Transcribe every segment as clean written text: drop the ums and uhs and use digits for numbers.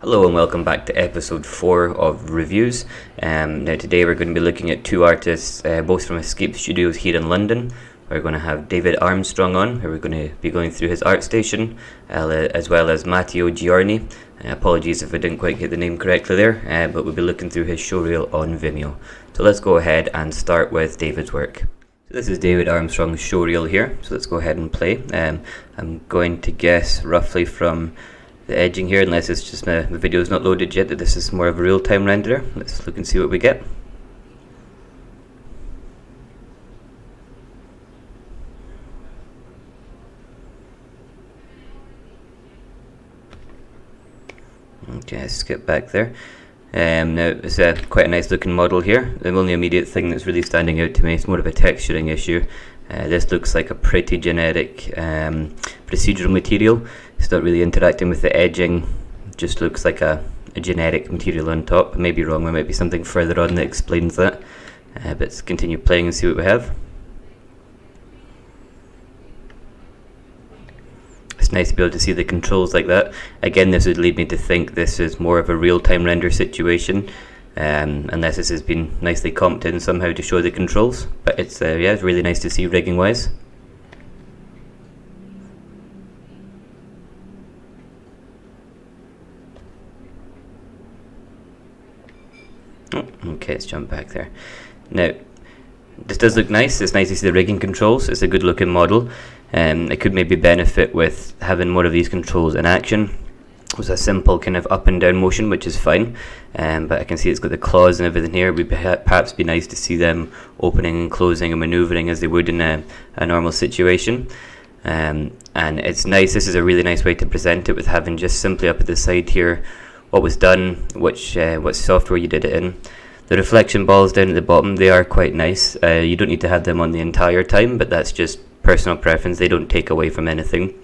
Hello and welcome back to episode 4 of Reviews. Now today we're going to be looking at two artists, both from Escape Studios here in London. We're going to have David Armstrong on, where we're going to be going through his art station, as well as Matteo Giorni. Apologies if I didn't quite get the name correctly there, but we'll be looking through his showreel on Vimeo. So let's go ahead and start with David's work. So this is David Armstrong's showreel here, so let's go ahead and play. I'm going to guess roughly from the edging here, unless it's just the video is not loaded yet, that this is more of a real-time renderer. Let's look and see what we get. Okay, skip back there. Now it's quite a nice looking model here. The only immediate thing that's really standing out to me is more of a texturing issue. This looks like a pretty generic procedural material. It's not really interacting with the edging, just looks like a generic material on top. I may be wrong, there might be something further on that explains that, but let's continue playing and see what we have. It's nice to be able to see the controls like that. Again, this would lead me to think this is more of a real-time render situation, unless this has been nicely comped in somehow to show the controls. But it's it's really nice to see rigging wise. Oh, okay, let's jump back there. Now, this does look nice. It's nice to see the rigging controls. It's a good looking model. It could maybe benefit with having more of these controls in action. It was a simple kind of up and down motion, which is fine, but I can see it's got the claws and everything here. It would perhaps be nice to see them opening and closing and maneuvering as they would in a normal situation. And it's nice. This is a really nice way to present it, with having just simply up at the side here what was done, what software you did it in. The reflection balls down at the bottom, they are quite nice. You don't need to have them on the entire time, but that's just personal preference. They don't take away from anything.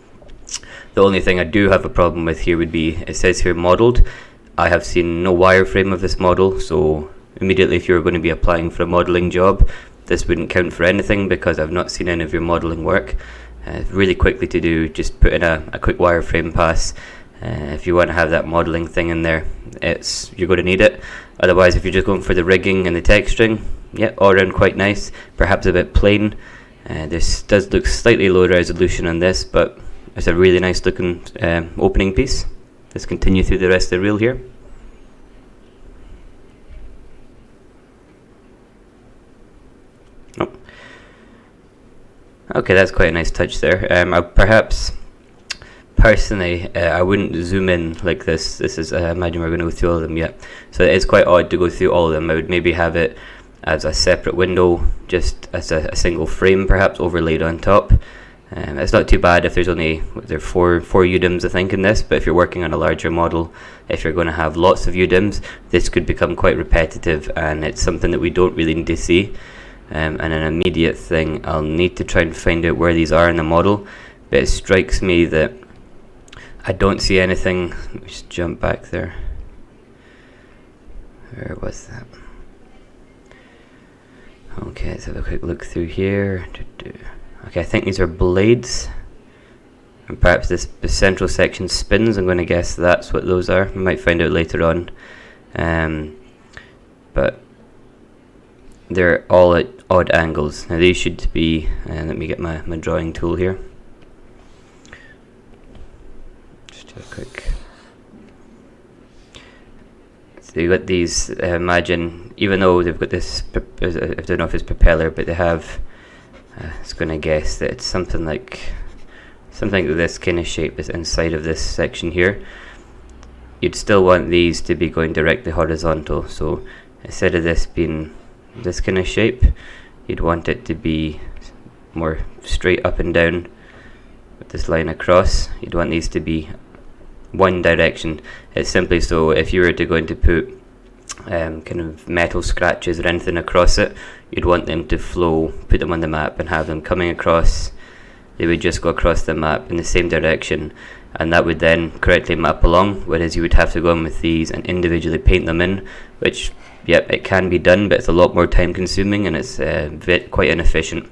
The only thing I do have a problem with here would be, it says here modelled. I have seen no wireframe of this model, so immediately if you're going to be applying for a modelling job, this wouldn't count for anything because I've not seen any of your modelling work. Really quickly to do, just put in a quick wireframe pass. If you want to have that modelling thing in there, you're going to need it. Otherwise, if you're just going for the rigging and the texturing, yeah, all around quite nice. Perhaps a bit plain. This does look slightly low resolution on this, but it's a really nice looking opening piece. Let's continue through the rest of the reel here. Oh. Okay, that's quite a nice touch there. Perhaps personally, I wouldn't zoom in like this. This is, I imagine we're going to go through all of them yet. So it's quite odd to go through all of them. I would maybe have it as a separate window, just as a single frame perhaps overlaid on top. It's not too bad if there's only four UDIMs I think in this, but if you're working on a larger model, if you're going to have lots of UDIMs, this could become quite repetitive, and it's something that we don't really need to see. And an immediate thing, I'll need to try and find out where these are in the model, but it strikes me that I don't see anything. Let me just jump back there. Where was that? Okay, let's have a quick look through here. Okay, I think these are blades, and perhaps the central section spins. I'm going to guess that's what those are. We might find out later on, but they're all at odd angles. Now these should be, let me get my drawing tool here. Just do a quick. So you got these, imagine, even though they've got this, I don't know if it's propeller, but they have, I was going to guess that it's something like this kind of shape is inside of this section here. You'd still want these to be going directly horizontal, so instead of this being this kind of shape, you'd want it to be more straight up and down with this line across. You'd want these to be one direction. It's simply so if you were to go in to put kind of metal scratches or anything across it, you'd want them to flow, put them on the map and have them coming across. They would just go across the map in the same direction, and that would then correctly map along, whereas you would have to go in with these and individually paint them in, which, yep, it can be done, but it's a lot more time consuming and it's quite inefficient.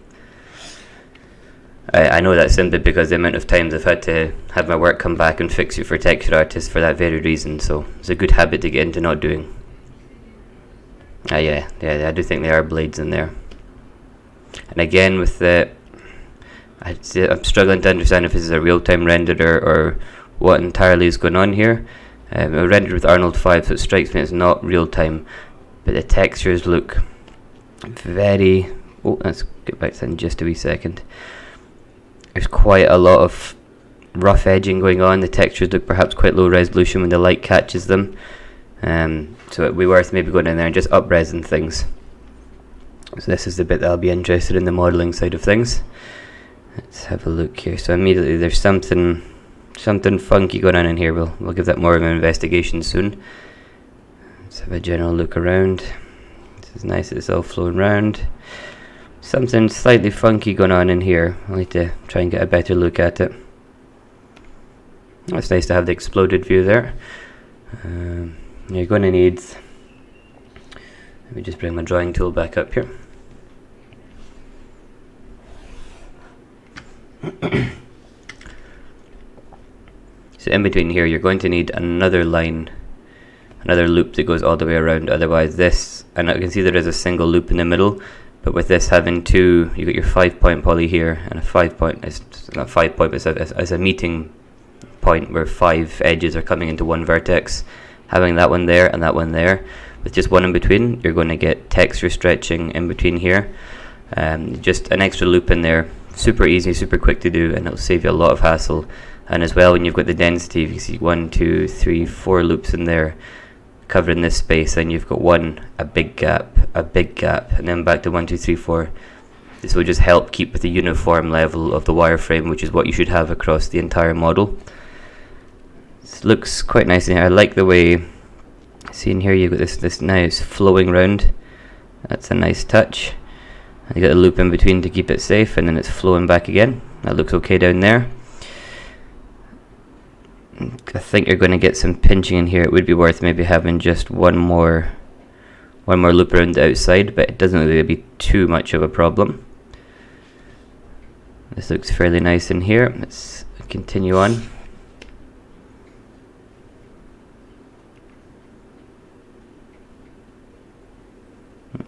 I know that simply because the amount of times I've had to have my work come back and fix it for texture artists for that very reason, so it's a good habit to get into not doing. Yeah, I do think there are blades in there. And again, with the... I'm struggling to understand if this is a real-time renderer or what entirely is going on here. I rendered with Arnold 5, so it strikes me it's not real-time, but the textures look very... Oh, let's get back to that in just a wee second. There's quite a lot of rough edging going on. The textures look perhaps quite low resolution when the light catches them. So it'd be worth maybe going in there and just up-resing things. So this is the bit that I'll be interested in, the modelling side of things. Let's have a look here. So immediately there's something funky going on in here. We'll give that more of an investigation soon. Let's have a general look around. This is nice, it's all flowing around. Something slightly funky going on in here. I'll need to try and get a better look at it. It's nice to have the exploded view there. You're going to need... Let me just bring my drawing tool back up here. So in between here you're going to need another line, another loop that goes all the way around, otherwise this, and I can see there is a single loop in the middle, but with this having two, you got your 5-point poly here and a 5-point, it's not 5-point, but it's a meeting point where 5 edges are coming into one vertex. Having that one there and that one there, with just one in between, you're going to get texture stretching in between here. Just an extra loop in there, super easy, super quick to do, and it'll save you a lot of hassle. And as well, when you've got the density, you see 1, 2, 3, 4 loops in there covering this space, and you've got a big gap, and then back to 1, 2, 3, 4. This will just help keep with the uniform level of the wireframe, which is what you should have across the entire model. This looks quite nice in here. I like the way, see in here you've got this nice flowing round. That's a nice touch. And you got a loop in between to keep it safe, and then it's flowing back again. That looks okay down there. I think you're going to get some pinching in here. It would be worth maybe having just one more loop around the outside, but it doesn't really be too much of a problem. This looks fairly nice in here. Let's continue on.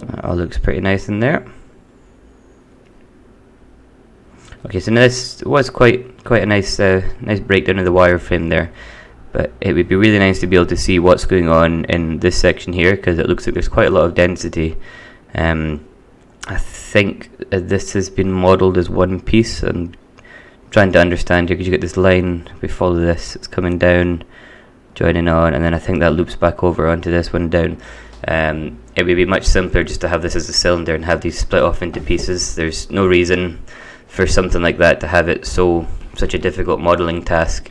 That all looks pretty nice in there. Okay, so now this was quite a nice breakdown of the wireframe there, but it would be really nice to be able to see what's going on in this section here, because it looks like there's quite a lot of density. I think this has been modelled as one piece. I'm trying to understand here, because you get this line, we follow this, it's coming down, joining on, and then I think that loops back over onto this one down. It would be much simpler just to have this as a cylinder and have these split off into pieces. There's no reason for something like that to have it such a difficult modelling task,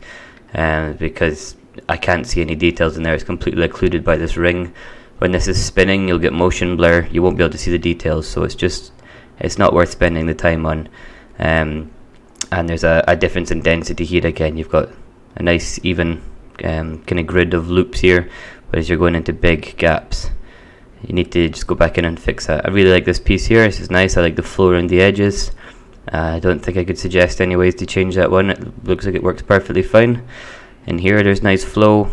because I can't see any details in there. It's completely occluded by this ring. When this is spinning, you'll get motion blur. You won't be able to see the details, so it's not worth spending the time on. And there's a difference in density here again. You've got a nice even kind of grid of loops here, but as you're going into big gaps, you need to just go back in and fix that. I really like this piece here. This is nice. I like the flow around the edges. I don't think I could suggest any ways to change that one. It looks like it works perfectly fine. And here there's nice flow.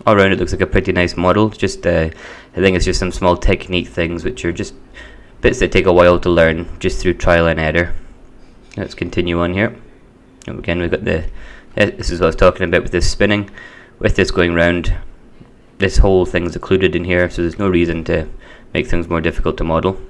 All around it looks like a pretty nice model. Just I think it's just some small technique things which are just bits that take a while to learn just through trial and error. Let's continue on here. And again, we've got this is what I was talking about with this spinning. With this going round, this whole thing's occluded in here, so there's no reason to make things more difficult to model.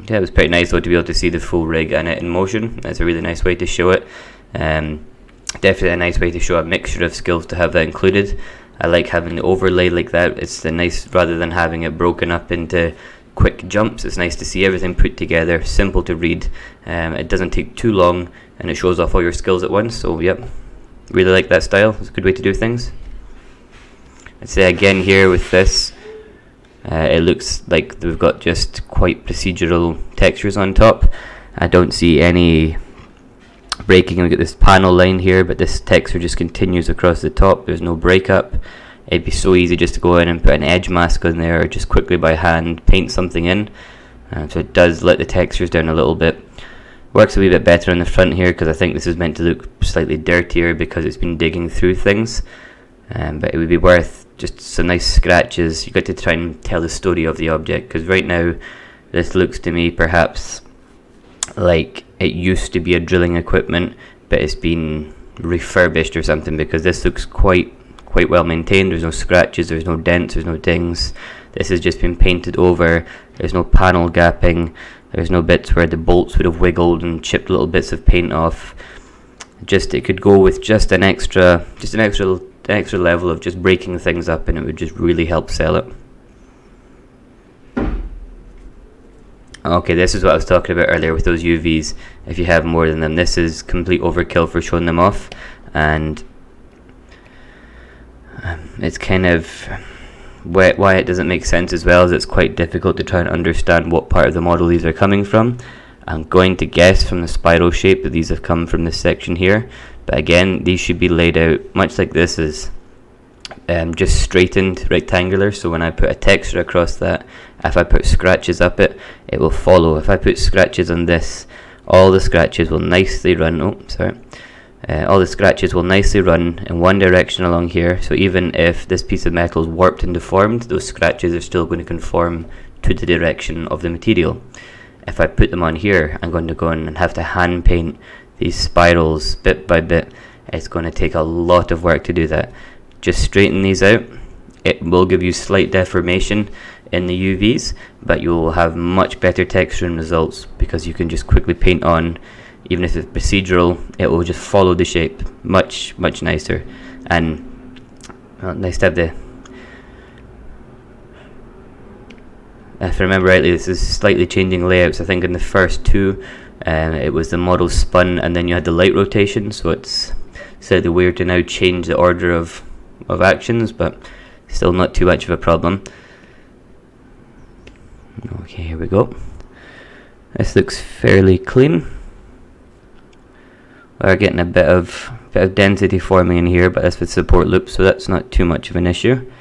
Yeah, it was pretty nice though to be able to see the full rig and it in motion. That's a really nice way to show it. Definitely a nice way to show a mixture of skills to have that included. I like having the overlay like that. It's nice rather than having it broken up into quick jumps. It's nice to see everything put together, simple to read. It doesn't take too long, and it shows off all your skills at once. So yep, really like that style. It's a good way to do things. I'd say again here with this, it looks like we've got just quite procedural textures on top. I don't see any breaking. We get this panel line here, but this texture just continues across the top. There's no breakup. It'd be so easy just to go in and put an edge mask on there, or just quickly by hand paint something in. So it does let the textures down a little bit. Works a wee bit better on the front here because I think this is meant to look slightly dirtier because it's been digging through things. But it would be worth just some nice scratches. You've got to try and tell the story of the object, because right now this looks to me perhaps like it used to be a drilling equipment, but it's been refurbished or something, because this looks quite well maintained. There's no scratches, there's no dents, there's no dings. This has just been painted over. There's no panel gapping. There's no bits where the bolts would have wiggled and chipped little bits of paint off. It could go with just an extra level of just breaking things up, and it would just really help sell it. Okay, this is what I was talking about earlier with those UVs. If you have more than them, this is complete overkill for showing them off, and it's kind of why it doesn't make sense as well, is it's quite difficult to try and understand what part of the model these are coming from. I'm going to guess from the spiral shape that these have come from this section here, but again, these should be laid out much like this is, just straightened rectangular. So when I put a texture across that, if I put scratches up it, it will follow. If I put scratches on this, all the scratches will nicely run. All the scratches will nicely run in one direction along here. So even if this piece of metal is warped and deformed, those scratches are still going to conform to the direction of the material. If I put them on here, I'm going to go in and have to hand paint these spirals bit by bit. It's going to take a lot of work to do that. Just straighten these out. It will give you slight deformation in the UVs, but you will have much better texture and results because you can just quickly paint on. Even if it's procedural, it will just follow the shape much nicer. And nice to have the, if I remember rightly, this is slightly changing layouts. I think in the first two it was the model spun and then you had the light rotation, so it's slightly weird to now change the order of actions, but still not too much of a problem. Okay, here we go. This looks fairly clean. We're getting a bit of density forming in here, but that's with support loops, so that's not too much of an issue.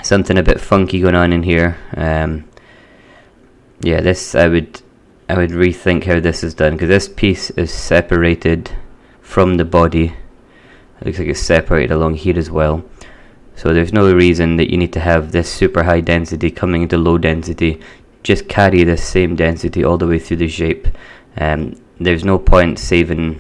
Something a bit funky going on in here. Yeah, this I would rethink how this is done, because this piece is separated from the body. It looks like it's separated along here as well. So there's no reason that you need to have this super high density coming into low density. Just carry this same density all the way through the shape. There's no point saving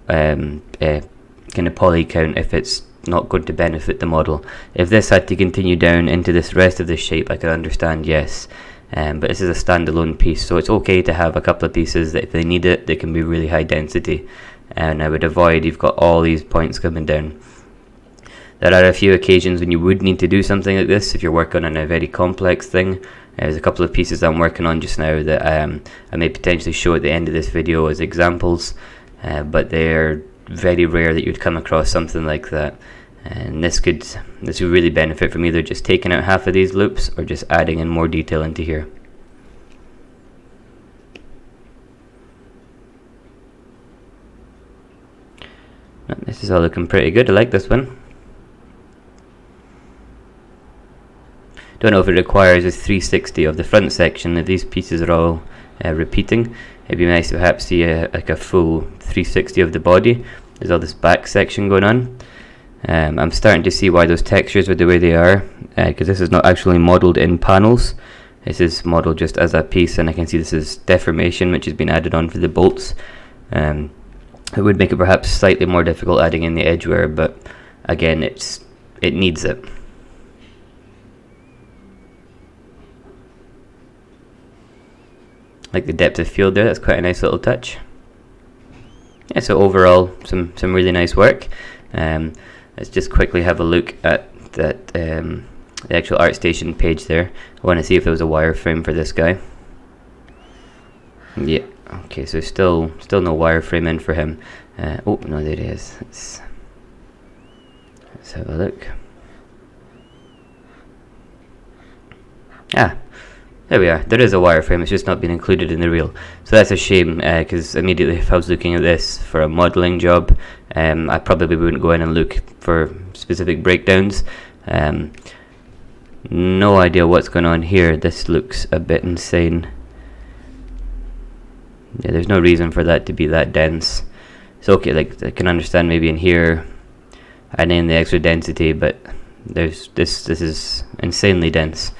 kind of poly count if it's not going to benefit the model. If this had to continue down into this rest of the shape, I could understand, yes. But this is a standalone piece, so it's okay to have a couple of pieces that if they need it, they can be really high density. And I would avoid, you've got all these points coming down. There are a few occasions when you would need to do something like this if you're working on a very complex thing. There's a couple of pieces I'm working on just now that I may potentially show at the end of this video as examples, but they're very rare that you'd come across something like that. And this would really benefit from either just taking out half of these loops or just adding in more detail into here. This is all looking pretty good. I like this one. Don't know if it requires a 360 of the front section. If these pieces are all repeating, it'd be nice to perhaps see like a full 360 of the body. There's all this back section going on. I'm starting to see why those textures are the way they are, because this is not actually modelled in panels. This is modelled just as a piece, and I can see this is deformation which has been added on for the bolts. It would make it perhaps slightly more difficult adding in the edge wear, but again, it needs it. Like the depth of field there, that's quite a nice little touch. Yeah, so overall, some really nice work. Let's just quickly have a look at that the actual ArtStation page there. I want to see if there was a wireframe for this guy. Yeah, okay, so still no wireframe in for him. Oh, no, there it is. Let's have a look. Ah, there we are. There is a wireframe, it's just not been included in the reel. So that's a shame, because immediately if I was looking at this for a modelling job, I probably wouldn't go in and look for specific breakdowns. No idea what's going on here. This looks a bit insane. Yeah, there's no reason for that to be that dense. It's okay, like I can understand maybe in here and in the extra density, but there's this is insanely dense.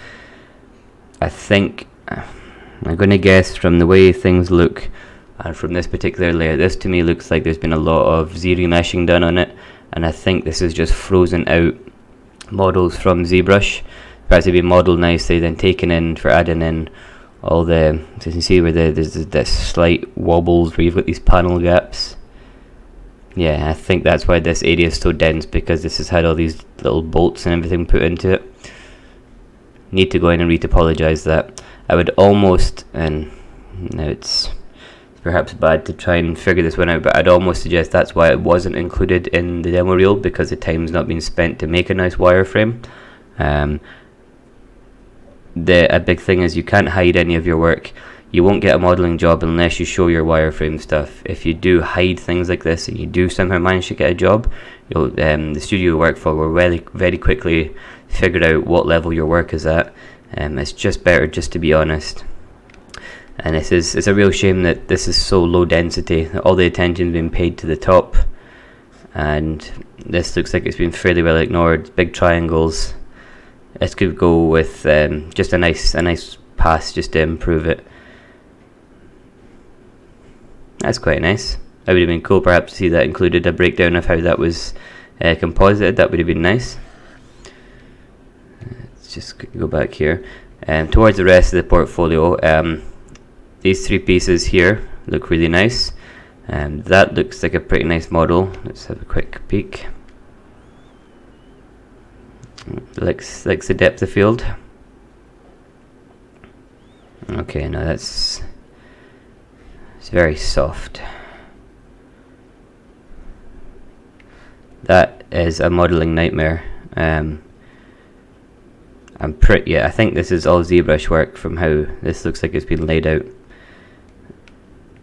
I think I'm going to guess from the way things look and from this particular layer, this to me looks like there's been a lot of Z-remeshing done on it, and I think this is just frozen out models from ZBrush. Perhaps they've been modeled nicely, then taken in for adding in all the, so you can see where there's this slight wobbles where you've got these panel gaps. Yeah, I think that's why this area is so dense, because this has had all these little bolts and everything put into it. Need to go in and retopologize that. I would almost, and now it's perhaps bad to try and figure this one out, but I'd almost suggest that's why it wasn't included in the demo reel, because the time's not been spent to make a nice wireframe. A big thing is you can't hide any of your work. You won't get a modeling job unless you show your wireframe stuff. If you do hide things like this and you do somehow manage to get a job, you'll, the studio you work for will very quickly figure out what level your work is at. It's just better just to be honest. And it's a real shame that this is so low density. All the attention's been paid to the top, and this looks like it's been fairly well ignored. Big triangles. This could go with just a nice pass just to improve it. That's quite nice. That would have been cool perhaps to see that included, a breakdown of how that was composited. That would have been nice. Let's just go back here. Towards the rest of the portfolio, these three pieces here look really nice. That looks like a pretty nice model. Let's have a quick peek. Likes the depth of field. Okay, now it's very soft. That is a modeling nightmare. I think this is all ZBrush work from how this looks like it's been laid out.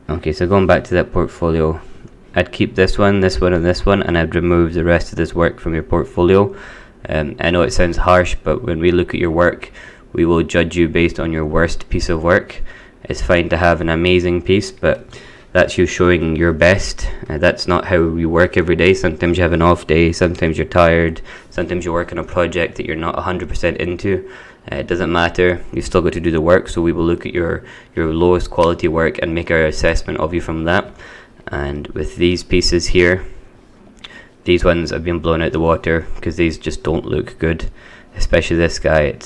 Okay, so going back to that portfolio, I'd keep this one, and this one, and I'd remove the rest of this work from your portfolio. I know it sounds harsh, but when we look at your work, we will judge you based on your worst piece of work. It's fine to have an amazing piece, but that's you showing your best. That's not how you work every day. Sometimes you have an off day, sometimes you're tired, sometimes you work on a project that you're not 100% into. It doesn't matter, you've still got to do the work, so we will look at your lowest quality work and make our assessment of you from that. And with these pieces here, these ones have been blown out the water because these just don't look good, especially this guy.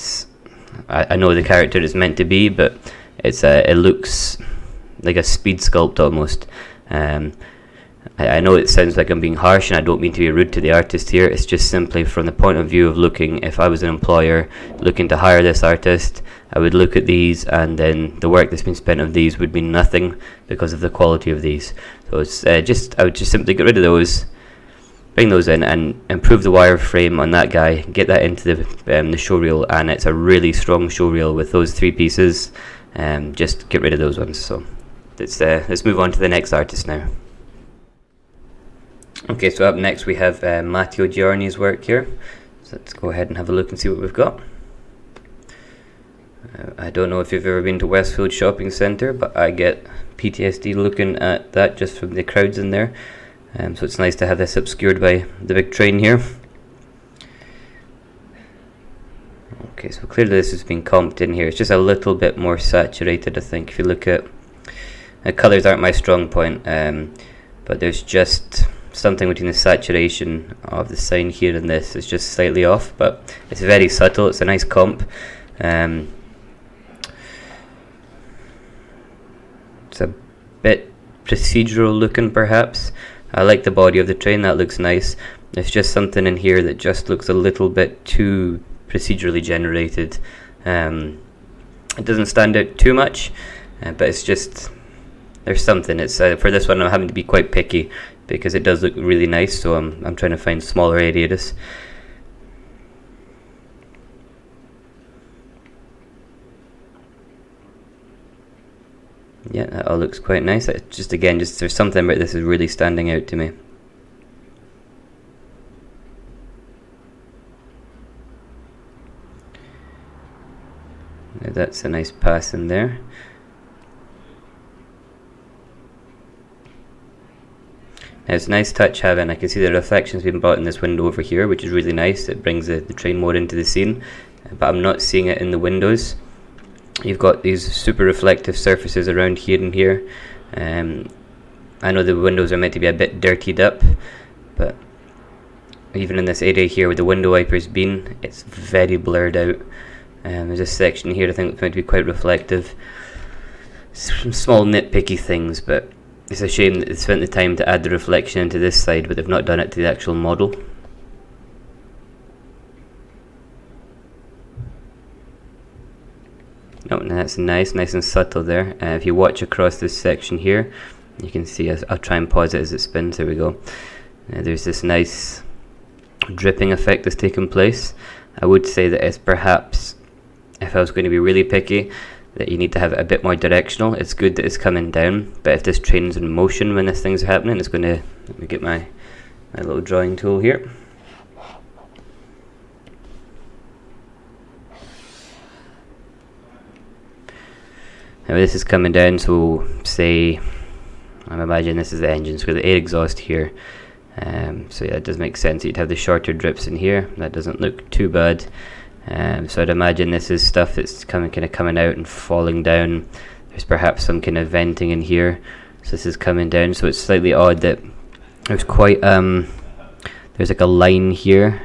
I know the character is meant to be, but it looks like a speed sculpt almost. I know it sounds like I'm being harsh, and I don't mean to be rude to the artist here. It's just simply from the point of view of looking, if I was an employer looking to hire this artist, I would look at these, and then the work that's been spent on these would mean nothing because of the quality of these. So it's I would just simply get rid of those, bring those in, and improve the wireframe on that guy, get that into the showreel, and it's a really strong showreel with those three pieces. Just get rid of those ones. So let's move on to the next artist now. Okay, so up next we have Matteo Giorni's work here. So let's go ahead and have a look and see what we've got. I don't know if you've ever been to Westfield Shopping Centre, but I get PTSD looking at that just from the crowds in there. So it's nice to have this obscured by the big train here. Okay, so clearly this has been comped in here. It's just a little bit more saturated, I think. If you look at colours aren't my strong point, but there's just something between the saturation of the sign here and this is just slightly off, but it's very subtle. It's a nice comp. It's a bit procedural looking perhaps. I like the body of the train, that looks nice. There's just something in here that just looks a little bit too procedurally generated. It doesn't stand out too much, but it's just, there's something. It's for this one I'm having to be quite picky because it does look really nice, so I'm trying to find smaller areas. Yeah, that all looks quite nice. Just there's something about this is really standing out to me. Now that's a nice pass in there. It's a nice touch having, I can see the reflections being brought in this window over here, which is really nice. It brings the train more into the scene, but I'm not seeing it in the windows. You've got these super reflective surfaces around here and here. I know the windows are meant to be a bit dirtied up, but even in this area here where the window wiper's been, it's very blurred out. There's a section here I think it's meant to be quite reflective. Some small nitpicky things, but it's a shame that they spent the time to add the reflection into this side, but they've not done it to the actual model. Oh, and that's nice and subtle there. If you watch across this section here, you can see, I'll try and pause it as it spins, there we go. There's this nice dripping effect that's taken place. I would say that it's perhaps, if I was going to be really picky, that you need to have it a bit more directional. It's good that it's coming down, but if this train's in motion when this thing's happening, it's going to, let me get my little drawing tool here. Now this is coming down, so say, I'm imagining this is the engine, so we've got the air exhaust here. So yeah, it does make sense that you'd have the shorter drips in here. That doesn't look too bad. So I'd imagine this is stuff that's coming out and falling down. There's perhaps some kind of venting in here, so this is coming down. So it's slightly odd that there's quite there's like a line here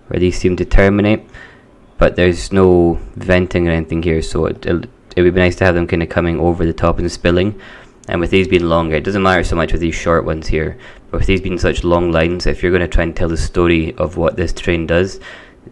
where these seem to terminate, but there's no venting or anything here. So it would be nice to have them kind of coming over the top and spilling. And with these being longer, it doesn't matter so much with these short ones here, but with these being such long lines, if you're going to try and tell the story of what this train does,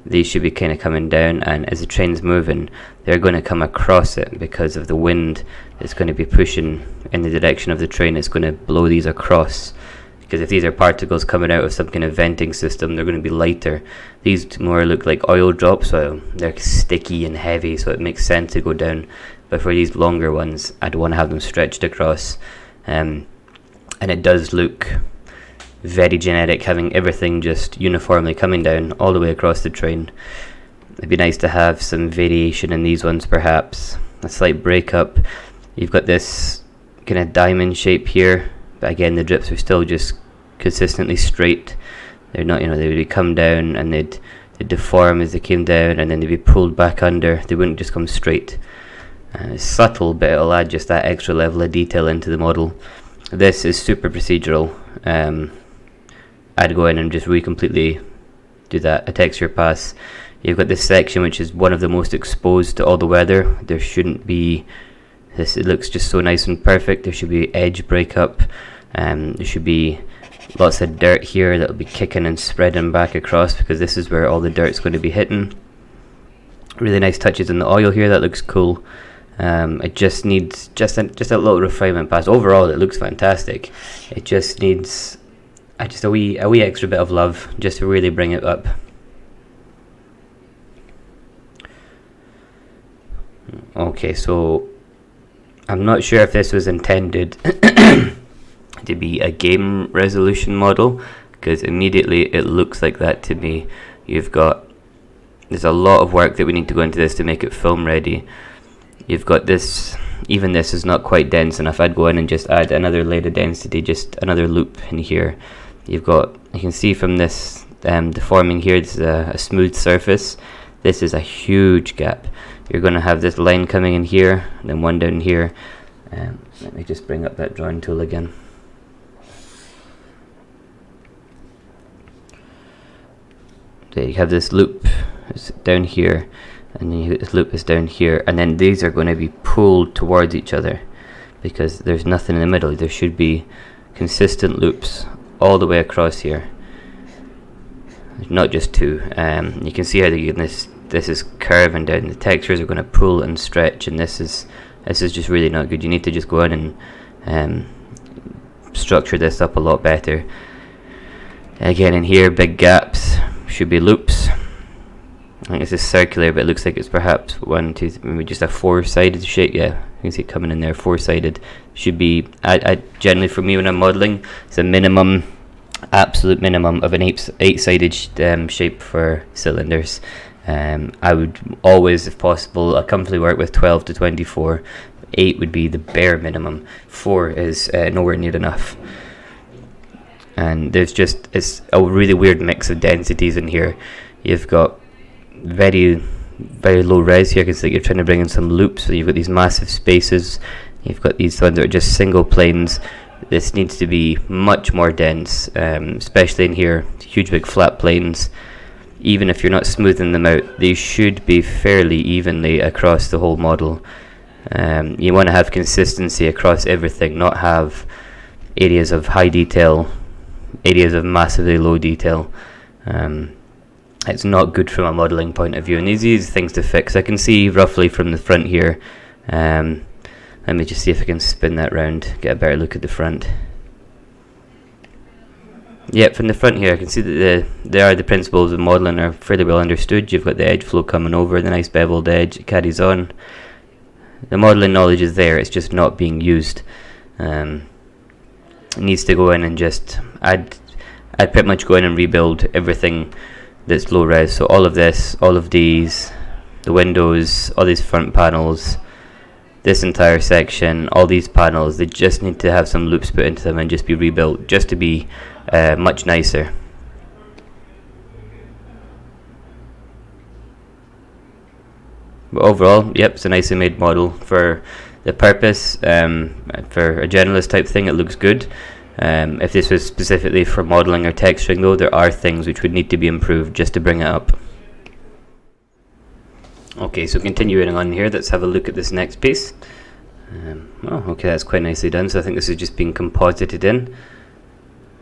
these should be kind of coming down, and as the train's moving, they're going to come across it because of the wind that's going to be pushing in the direction of the train. It's going to blow these across, because if these are particles coming out of some kind of venting system, they're going to be lighter. These more look like oil drops, so they're sticky and heavy, so it makes sense to go down. But for these longer ones, I'd want to have them stretched across, and it does look very generic, having everything just uniformly coming down all the way across the train. It'd be nice to have some variation in these ones, perhaps a slight breakup. You've got this kind of diamond shape here, but again the drips are still just consistently straight. They're not, they would come down and they'd deform as they came down, and then they'd be pulled back under. They wouldn't just come straight. It's subtle, but it'll add just that extra level of detail into the model. This is super procedural. I'd go in and just completely do that, a texture pass. You've got this section which is one of the most exposed to all the weather. There shouldn't be this, it looks just so nice and perfect. There should be edge breakup. There should be lots of dirt here that'll be kicking and spreading back across, because this is where all the dirt's going to be hitting. Really nice touches in the oil here, that looks cool. It just needs just a little refinement pass. Overall it looks fantastic. It just needs a wee extra bit of love just to really bring it up. Okay, so I'm not sure if this was intended to be a game resolution model, because immediately it looks like that to me. There's a lot of work that we need to go into this to make it film ready. You've got this, even this is not quite dense enough. I'd go in and just add another layer of density, just another loop in here. You can see from this deforming here, this is a smooth surface. This is a huge gap. You're going to have this line coming in here, and then one down here. Let me just bring up that drawing tool again. There you have this loop, it's down here, and then this loop is down here, and then these are going to be pulled towards each other because there's nothing in the middle. There should be consistent loops all the way across here, not just two. You can see how this is curving down. The textures are going to pull and stretch, and this is just really not good. You need to just go in and structure this up a lot better. Again, in here, big gaps should be loops. I think this is circular, but it looks like it's perhaps maybe just a four-sided shape. Yeah, you can see it coming in there, four-sided. Should be, I generally, for me when I'm modelling, it's a minimum, absolute minimum of an eight-sided shape for cylinders. I would always, if possible, comfortably work with 12 to 24. 8 would be the bare minimum. 4 is nowhere near enough. and it's a really weird mix of densities in here. You've got very low res here because you're trying to bring in some loops, so you've got these massive spaces. You've got these ones that are just single planes. This needs to be much more dense, especially in here, huge big flat planes. Even if you're not smoothing them out, they should be fairly evenly across the whole model. You want to have consistency across everything, not have areas of high detail, areas of massively low detail. It's not good from a modelling point of view, and these are easy things to fix. I can see roughly from the front here. Let me just see if I can spin that round, get a better look at the front. Yep, from the front here I can see that the principles of modelling are fairly well understood. You've got the edge flow coming over, the nice beveled edge, it carries on. The modelling knowledge is there, it's just not being used. It needs to go in and just, I'd pretty much go in and rebuild everything that's low res. So all of this, all of these, the windows, all these front panels, this entire section, all these panels, they just need to have some loops put into them and just be rebuilt, just to be much nicer. But overall, yep, it's a nicely made model for the purpose. For a generalist type thing, it looks good. If this was specifically for modeling or texturing though, there are things which would need to be improved just to bring it up. Okay, so continuing on here, let's have a look at this next piece. Oh, okay, that's quite nicely done. So I think this is just being composited in.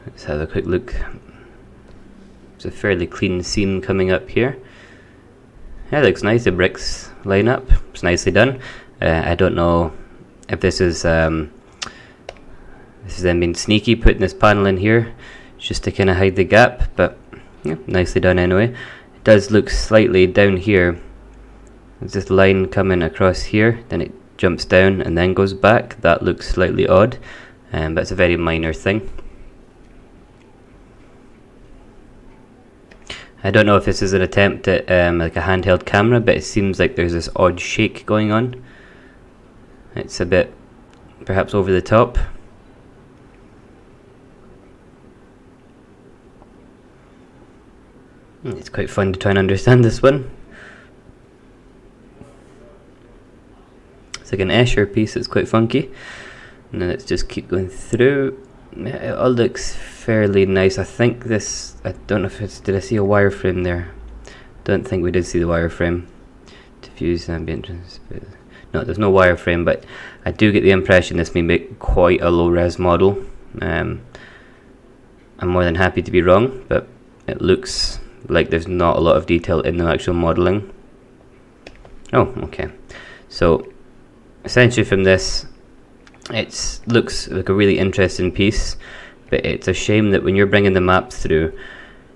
Let's have a quick look. It's a fairly clean seam coming up here. Yeah, it looks nice. The bricks line up. It's nicely done. I don't know if this is them being sneaky, putting this panel in here just to kind of hide the gap, but yeah, nicely done anyway. It does look slightly down here. There's this line coming across here, then it jumps down and then goes back. That looks slightly odd, but it's a very minor thing. I don't know if this is an attempt at like a handheld camera, but it seems like there's this odd shake going on. It's a bit perhaps over the top. It's quite fun to try and understand this one. It's like an Escher piece, it's quite funky. And then let's just keep going through. It all looks fairly nice. I think this, I don't know if it's, did I see a wireframe there? Don't think we did see the wireframe. Diffuse ambient transparency. No, there's no wireframe, but I do get the impression this may make quite a low res model. I'm more than happy to be wrong, but it looks like there's not a lot of detail in the actual modeling. Oh, okay. So essentially from this, it looks like a really interesting piece, but it's a shame that when you're bringing the maps through,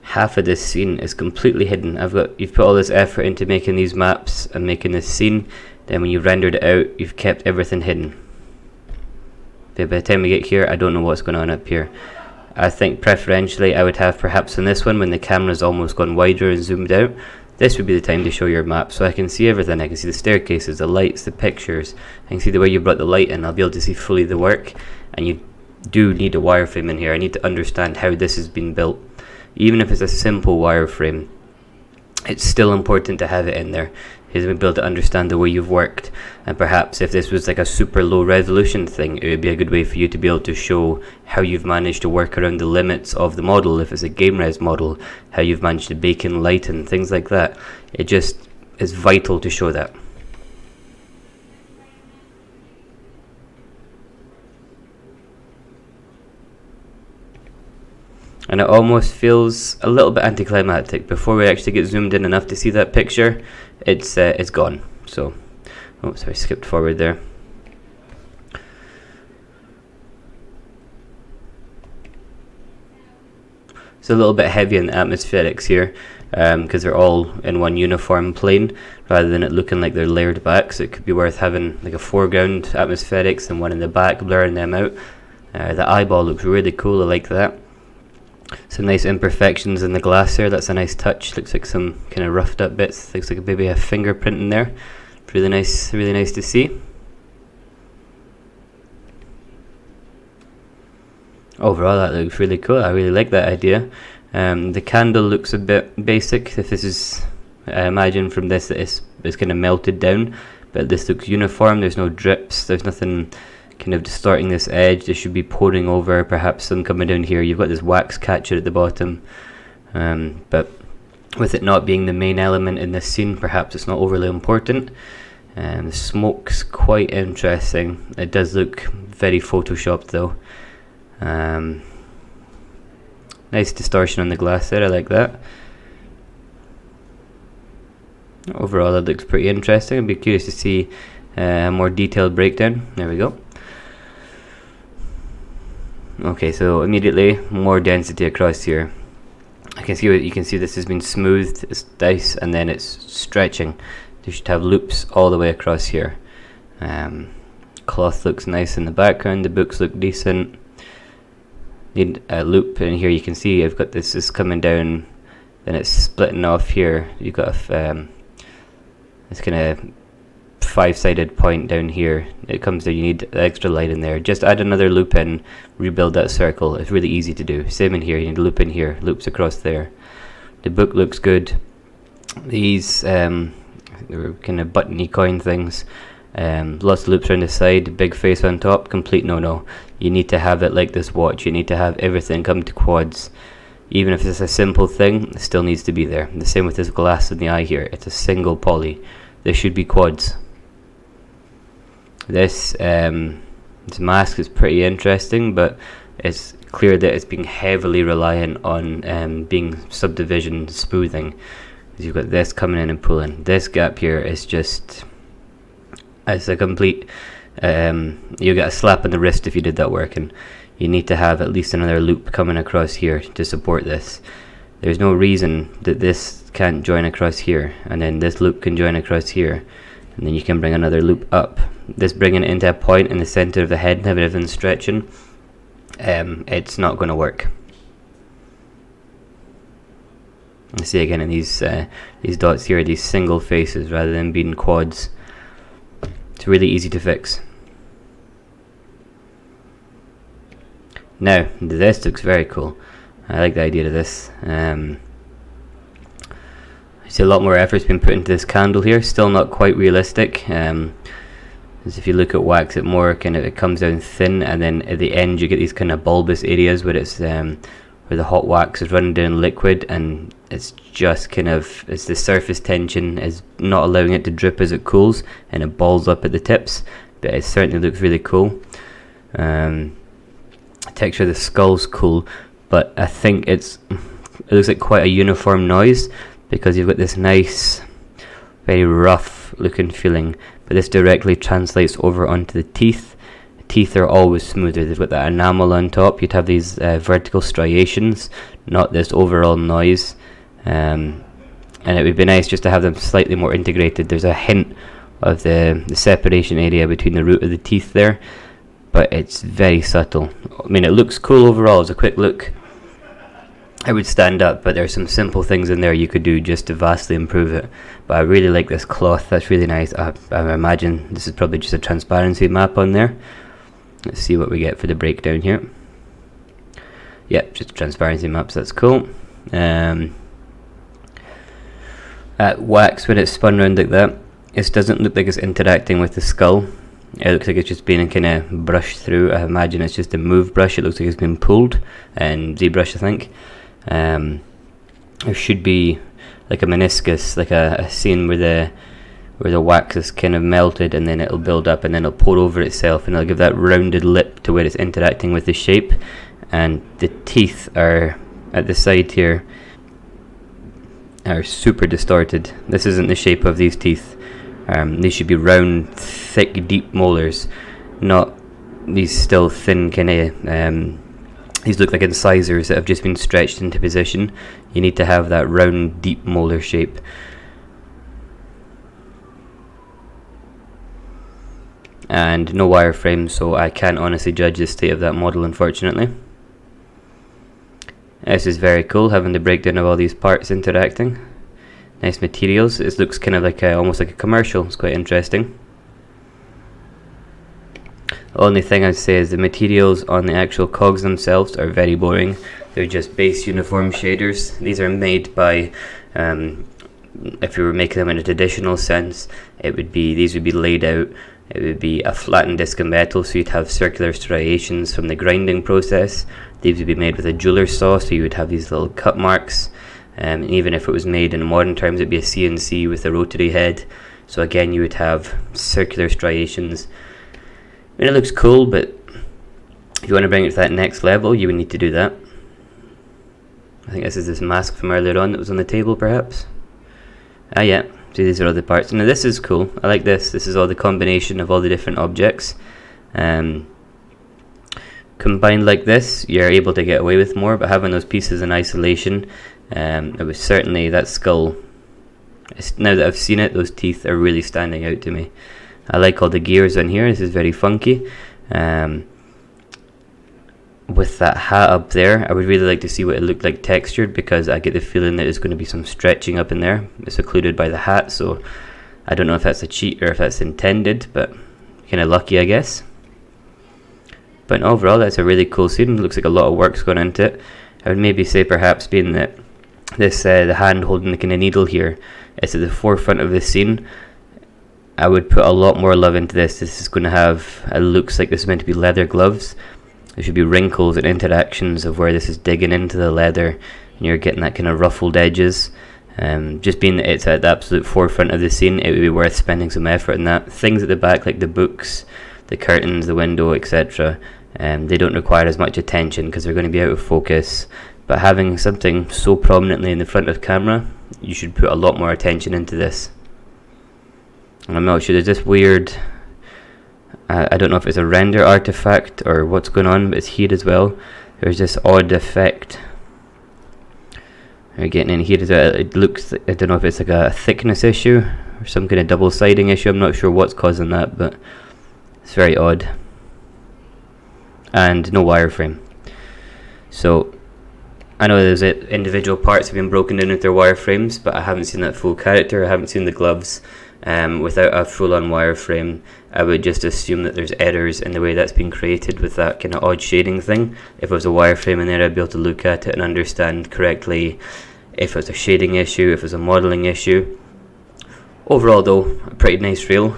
half of this scene is completely hidden. You've put all this effort into making these maps and making this scene, then when you've rendered it out, you've kept everything hidden. But by the time we get here, I don't know what's going on up here. I think preferentially I would have perhaps in this one, when the camera's almost gone wider and zoomed out, this would be the time to show your map, so I can see everything. I can see the staircases, the lights, the pictures. I can see the way you brought the light in. I'll be able to see fully the work, and you do need a wireframe in here. I need to understand how this has been built. Even if it's a simple wireframe, it's still important to have it in there, because we'll be able to understand the way you've worked. And perhaps if this was like a super low resolution thing, it would be a good way for you to be able to show how you've managed to work around the limits of the model. If it's a game res model, how you've managed to bake in light and things like that. It just is vital to show that. And it almost feels a little bit anticlimactic. Before we actually get zoomed in enough to see that picture, it's gone. So, oh sorry, skipped forward there. It's a little bit heavy in the atmospherics here, because they're all in one uniform plane, rather than it looking like they're layered back. So it could be worth having like a foreground atmospherics and one in the back, blurring them out. The eyeball looks really cool, I like that. Some nice imperfections in the glass there. That's a nice touch. Looks like some kind of roughed up bits. Looks like maybe a fingerprint in there. Really nice to see. Overall, that looks really cool. I really like that idea. The candle looks a bit basic. If this is, I imagine from this that it's kind of melted down, but this looks uniform. There's no drips. There's nothing kind of distorting this edge. This should be pouring over. Perhaps some coming down here. You've got this wax catcher at the bottom, but with it not being the main element in this scene, perhaps it's not overly important. The smoke's quite interesting. It does look very photoshopped though. Nice distortion on the glass there, I like that. Overall that looks pretty interesting. I'd be curious to see a more detailed breakdown. There we go. Okay, so immediately more density across here. You can see this has been smoothed, it's nice, and then it's stretching. You should have loops all the way across here. Cloth looks nice in the background, the books look decent. Need a loop in here. You can see I've got this is coming down, then it's splitting off here. You've got this kind of five-sided point down here. It comes there. You need extra light in there. Just add another loop in, rebuild that circle. It's really easy to do. Same in here. You need a loop in here, loops across there. The book looks good. These they're kind of buttony coin things. Lots of loops around the side, big face on top, complete no-no. You need to have it like this watch. You need to have everything come to quads. Even if it's a simple thing, it still needs to be there. The same with this glass in the eye here. It's a single poly. This should be quads. This mask is pretty interesting, but it's clear that it's being heavily reliant on being subdivision smoothing. You've got this coming in and pulling. This gap here is just, it's a complete, you get a slap on the wrist if you did that work, and you need to have at least another loop coming across here to support this. There's no reason that this can't join across here, and then this loop can join across here, and then you can bring another loop up. This bringing it into a point in the center of the head and having everything stretching, it's not going to work. You see again in these dots here, these single faces rather than being quads. It's really easy to fix. Now, this looks very cool. I like the idea of this. I see a lot more effort's been put into this candle here. Still not quite realistic. As if you look at wax, it more kind of it comes down thin, and then at the end you get these kind of bulbous areas where it's where the hot wax is running down liquid, and it's just kind of, it's the surface tension is not allowing it to drip as it cools, and it balls up at the tips. But it certainly looks really cool. Texture of the skull's cool, but I think it looks like quite a uniform noise, because you've got this nice, very rough looking feeling, but this directly translates over onto the teeth. Teeth are always smoother. They've got that enamel on top. You'd have these vertical striations, not this overall noise. And it would be nice just to have them slightly more integrated. There's a hint of the separation area between the root of the teeth there, but it's very subtle. I mean, it looks cool overall. As a quick look, I would stand up, but there's some simple things in there you could do just to vastly improve it. But I really like this cloth. That's really nice. I imagine this is probably just a transparency map on there. Let's see what we get for the breakdown here. Yep, just transparency maps, that's cool. At wax, when it's spun around like that, it doesn't look like it's interacting with the skull. It looks like it's just being kind of brushed through. I imagine it's just a move brush. It looks like it's been pulled, and ZBrush I think. There should be like a meniscus, like a scene where the wax is kind of melted, and then it'll build up, and then it'll pour over itself, and it'll give that rounded lip to where it's interacting with the shape. And the teeth are at the side here are super distorted. This isn't the shape of these teeth. These should be round, thick, deep molars, not these still thin kind of. These look like incisors that have just been stretched into position. You need to have that round, deep molar shape. And no wireframe, so I can't honestly judge the state of that model, unfortunately. This is very cool, having the breakdown of all these parts interacting. Nice materials. It looks kind of like almost like a commercial. It's quite interesting. Only thing I'd say is the materials on the actual cogs themselves are very boring. They're just base uniform shaders. These are made by, if you were making them in a traditional sense, these would be laid out. It would be a flattened disc of metal, so you'd have circular striations from the grinding process. These would be made with a jeweler's saw, so you would have these little cut marks. Even if it was made in modern terms, it'd be a CNC with a rotary head. So again, you would have circular striations. I mean, it looks cool, but if you want to bring it to that next level, you would need to do that. I think this is this mask from earlier on that was on the table, perhaps. Ah, yeah. See, these are all the parts. Now, this is cool. I like this. This is all the combination of all the different objects. Combined like this, you're able to get away with more, but having those pieces in isolation, it was certainly that skull. Now that I've seen it, those teeth are really standing out to me. I like all the gears in here. This is very funky. With that hat up there, I would really like to see what it looked like textured, because I get the feeling that there's going to be some stretching up in there. It's occluded by the hat, so I don't know if that's a cheat or if that's intended, but kind of lucky, I guess. But overall, that's a really cool scene. It looks like a lot of work's gone into it. I would maybe say, perhaps, being that this the hand holding the kind of needle here is at the forefront of this scene, I would put a lot more love into this. This is going to have, it looks like this is meant to be leather gloves. There should be wrinkles and interactions of where this is digging into the leather, and you're getting that kind of ruffled edges. Just being that it's at the absolute forefront of the scene, it would be worth spending some effort in that. Things at the back, like the books, the curtains, the window, etc., they don't require as much attention because they're going to be out of focus. But having something so prominently in the front of the camera, you should put a lot more attention into this. And I'm not sure, there's this weird, I don't know if it's a render artifact or what's going on, but it's here as well. There's this odd effect. We're getting in here as well. It looks, I don't know if it's like a thickness issue or some kind of double siding issue. I'm not sure what's causing that, but it's very odd. And no wireframe. So I know there's individual parts have been broken in with their wireframes, but I haven't seen that full character. I haven't seen the gloves. Without a full-on wireframe, I would just assume that there's errors in the way that's been created with that kind of odd shading thing. If it was a wireframe in there, I'd be able to look at it and understand correctly if it was a shading issue, if it was a modelling issue. Overall though, a pretty nice reel.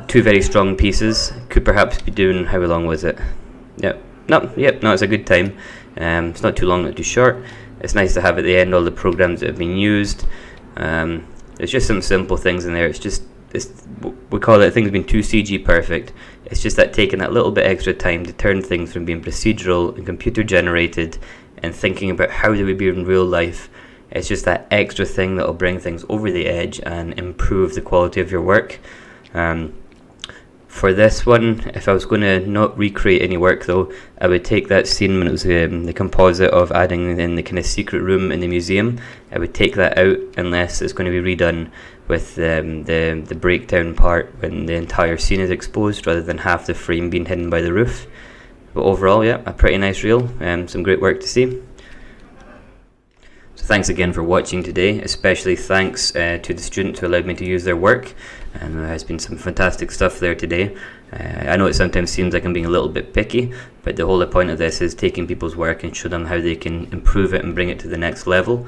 Two very strong pieces. Could perhaps be doing, how long was it? No, it's a good time. It's not too long, not too short. It's nice to have at the end all the programs that have been used. There's just some simple things in there. We call it, things have been too CG perfect. It's just that taking that little bit extra time to turn things from being procedural and computer generated and thinking about how they would be in real life. It's just that extra thing that will bring things over the edge and improve the quality of your work. For this one, if I was going to not recreate any work though, I would take that scene when it was the composite of adding in the kind of secret room in the museum. I would take that out unless it's going to be redone with the breakdown part when the entire scene is exposed rather than half the frame being hidden by the roof. But overall, yeah, a pretty nice reel, some great work to see. So thanks again for watching today, especially thanks to the students who allowed me to use their work. There has been some fantastic stuff there today. I know it sometimes seems like I'm being a little bit picky, but the whole point of this is taking people's work and show them how they can improve it and bring it to the next level.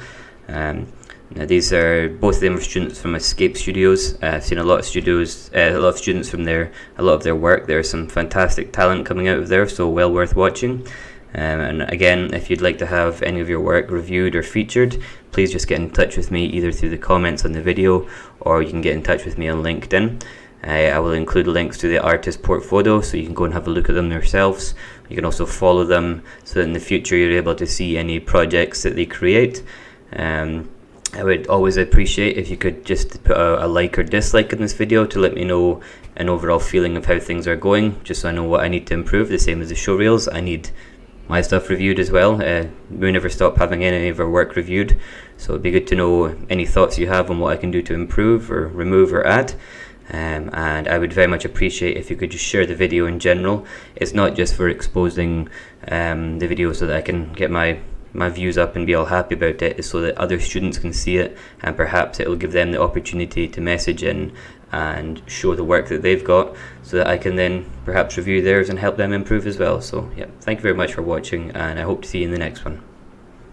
Now these are, both of them are students from Escape Studios. I've seen a lot of students from there, a lot of their work. There's some fantastic talent coming out of there, so well worth watching. And again, if you'd like to have any of your work reviewed or featured, please just get in touch with me either through the comments on the video, or you can get in touch with me on LinkedIn. I will include links to the artist portfolio so you can go and have a look at them yourselves. You can also follow them so that in the future you're able to see any projects that they create. I would always appreciate if you could just put a like or dislike in this video to let me know an overall feeling of how things are going, just so I know what I need to improve. The same as the show reels, I need my stuff reviewed as well. We never stop having any of our work reviewed, so it'd be good to know any thoughts you have on what I can do to improve or remove or add. And I would very much appreciate if you could just share the video in general. It's not just for exposing the video so that I can get my views up and be all happy about it. It's so that other students can see it, and perhaps it will give them the opportunity to message in and show the work that they've got, so that I can then perhaps review theirs and help them improve as well. So yeah, thank you very much for watching, and I hope to see you in the next one.